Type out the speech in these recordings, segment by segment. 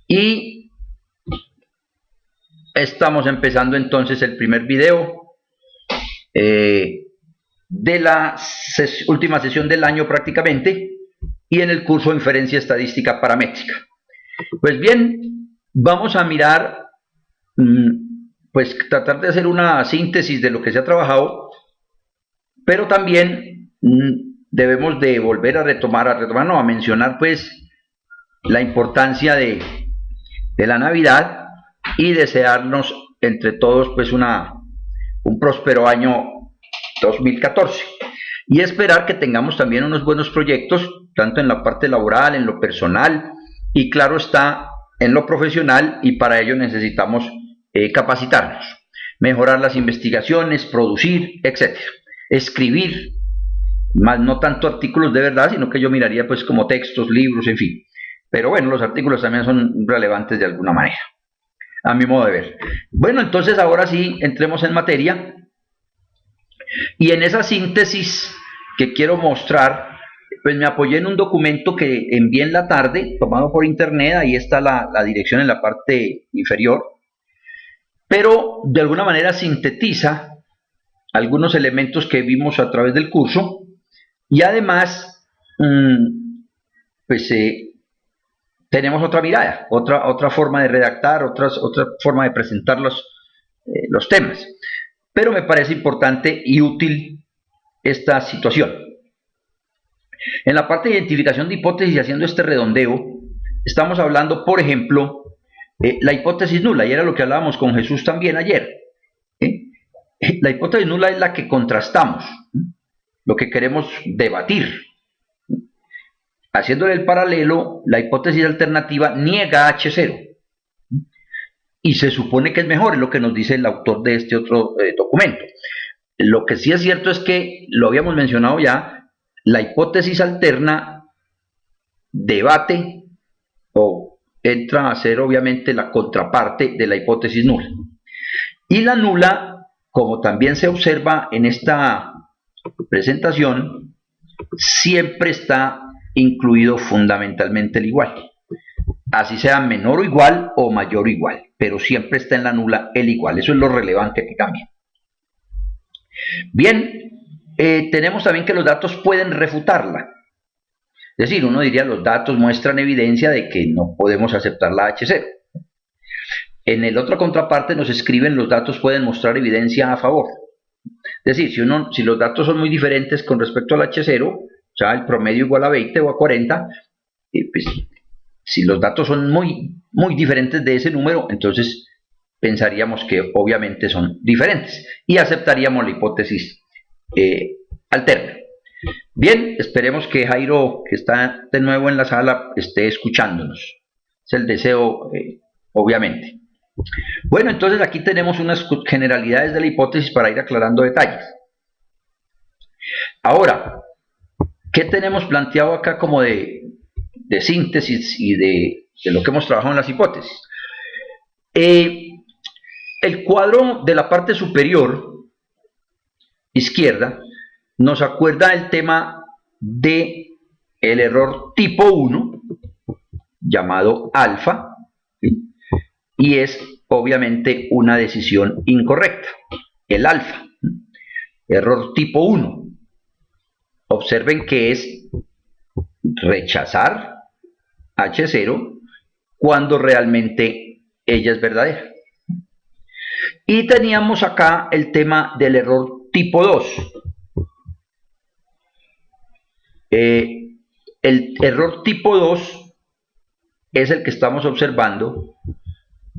Y estamos empezando entonces el primer video de la última sesión del año prácticamente, y en el curso de Inferencia Estadística Paramétrica. Pues bien, vamos a mirar, pues tratar de hacer una síntesis de lo que se ha trabajado, pero también debemos de volver a mencionar pues la importancia de la Navidad y desearnos entre todos pues un próspero año 2014 y esperar que tengamos también unos buenos proyectos, tanto en la parte laboral, en lo personal y claro está en lo profesional, y para ello necesitamos capacitarnos, mejorar las investigaciones, producir, etc. Escribir, más no tanto artículos de verdad, sino que yo miraría pues como textos, libros, en fin. Pero bueno, los artículos también son relevantes de alguna manera, a mi modo de ver. Bueno, entonces ahora sí, entremos en materia. Y en esa síntesis que quiero mostrar, pues me apoyé en un documento que envié en la tarde, tomado por internet, ahí está la dirección en la parte inferior, pero de alguna manera sintetiza algunos elementos que vimos a través del curso, y además, pues tenemos otra mirada, otra forma de redactar, otra forma de presentar los temas. Pero me parece importante y útil esta situación. En la parte de identificación de hipótesis y haciendo este redondeo, estamos hablando, por ejemplo, la hipótesis nula, y era lo que hablábamos con Jesús también ayer. La hipótesis nula es la que contrastamos, lo que queremos debatir. Haciéndole el paralelo, la hipótesis alternativa niega H0. Y se supone que es mejor, es lo que nos dice el autor de este otro documento. Lo que sí es cierto es que, lo habíamos mencionado ya, la hipótesis alterna debate o entra a ser obviamente la contraparte de la hipótesis nula. Y la nula, como también se observa en esta presentación, siempre está incluido fundamentalmente el igual. Así sea menor o igual o mayor o igual, pero siempre está en la nula el igual. Eso es lo relevante que cambia. Bien, tenemos también que los datos pueden refutarla. Es decir, uno diría los datos muestran evidencia de que no podemos aceptar la H0. En el otro contraparte nos escriben los datos pueden mostrar evidencia a favor. Es decir, si los datos son muy diferentes con respecto al H0, o sea, el promedio igual a 20 o a 40, pues, si los datos son muy diferentes de ese número, entonces pensaríamos que obviamente son diferentes y aceptaríamos la hipótesis alterna. Bien, esperemos que Jairo, que está de nuevo en la sala, esté escuchándonos. Es el deseo, obviamente. Bueno, entonces aquí tenemos unas generalidades de la hipótesis para ir aclarando detalles. Ahora, ¿qué tenemos planteado acá como de síntesis y de lo que hemos trabajado en las hipótesis? El cuadro de la parte superior izquierda nos acuerda el tema de el error tipo 1 llamado alfa, ¿sí? Y es obviamente una decisión incorrecta, el alfa, error tipo 1. Observen que es rechazar H0 cuando realmente ella es verdadera. Y teníamos acá el tema del error tipo 2. El error tipo 2 es el que estamos observando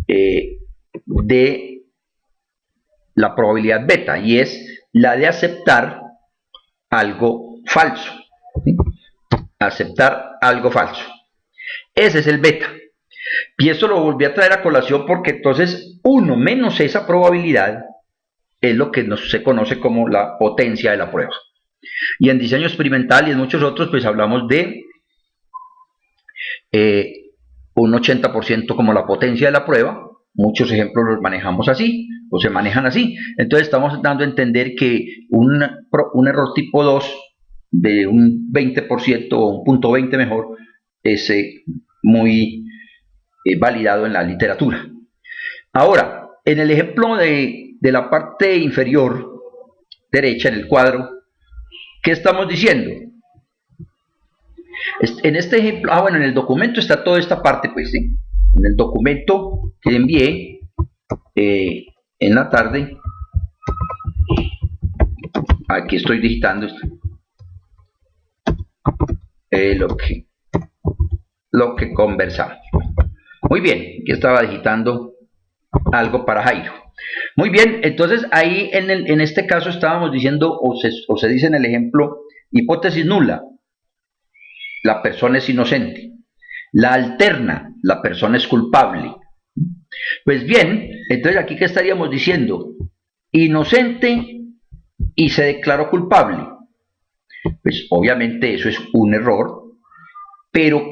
de la probabilidad beta, y es la de aceptar algo falso. ¿Sí? Aceptar algo falso. Ese es el beta. Y eso lo volví a traer a colación porque entonces 1 menos esa probabilidad es lo que se conoce como la potencia de la prueba. Y en diseño experimental y en muchos otros pues hablamos de un 80% como la potencia de la prueba. Muchos ejemplos los manejamos así o se manejan así. Entonces estamos dando a entender que un error tipo 2 de un 20% o un punto 20 mejor es muy validado en la literatura. Ahora, en el ejemplo de la parte inferior derecha, en el cuadro, ¿qué estamos diciendo? En este ejemplo, bueno, en el documento está toda esta parte, pues, ¿sí? En el documento que envié en la tarde, aquí estoy digitando lo que conversamos. Muy bien, aquí estaba digitando algo para Jairo. Muy bien, entonces ahí en este caso estábamos diciendo, o se dice en el ejemplo, hipótesis nula, la persona es inocente. La alterna, la persona es culpable. Pues bien, entonces aquí ¿qué estaríamos diciendo? Inocente y se declaró culpable. Pues obviamente eso es un error, pero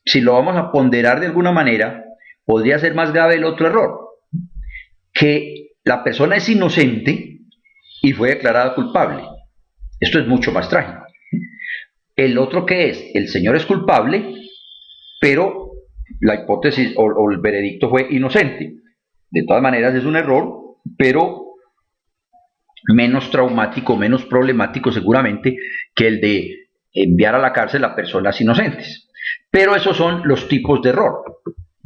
si lo vamos a ponderar de alguna manera, podría ser más grave el otro error, que la persona es inocente y fue declarada culpable. Esto es mucho más trágico. El otro que es, el señor es culpable, pero la hipótesis o el veredicto fue inocente. De todas maneras es un error, pero menos traumático, menos problemático seguramente que el de enviar a la cárcel a personas inocentes. Pero esos son los tipos de error,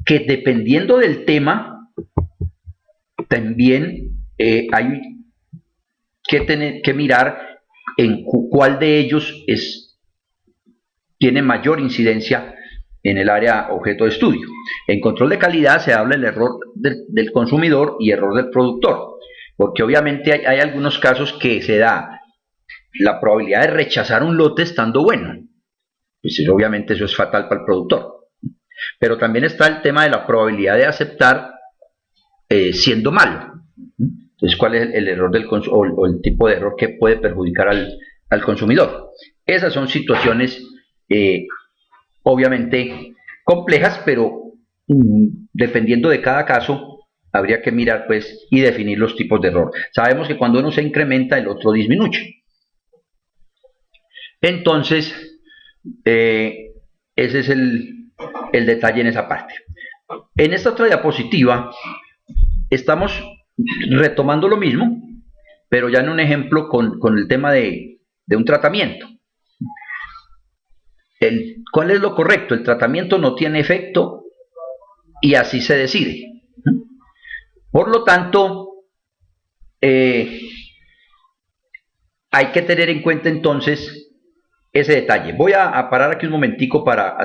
que dependiendo del tema, también hay que mirar en cuál de ellos tiene mayor incidencia en el área objeto de estudio. En control de calidad se habla del error del consumidor y error del productor, porque obviamente hay algunos casos que se da la probabilidad de rechazar un lote estando bueno. Pues obviamente eso es fatal para el productor. Pero también está el tema de la probabilidad de aceptar siendo malo. Entonces, ¿cuál es el error o el tipo de error que puede perjudicar al consumidor? Esas son situaciones obviamente complejas, pero dependiendo de cada caso, habría que mirar pues y definir los tipos de error. Sabemos que cuando uno se incrementa, el otro disminuye. Entonces, ese es el detalle en esa parte. En esta otra diapositiva, estamos retomando lo mismo, pero ya en un ejemplo con el tema de un tratamiento. ¿Cuál es lo correcto? El tratamiento no tiene efecto y así se decide. Por lo tanto, hay que tener en cuenta entonces ese detalle. Voy a parar aquí un momentico para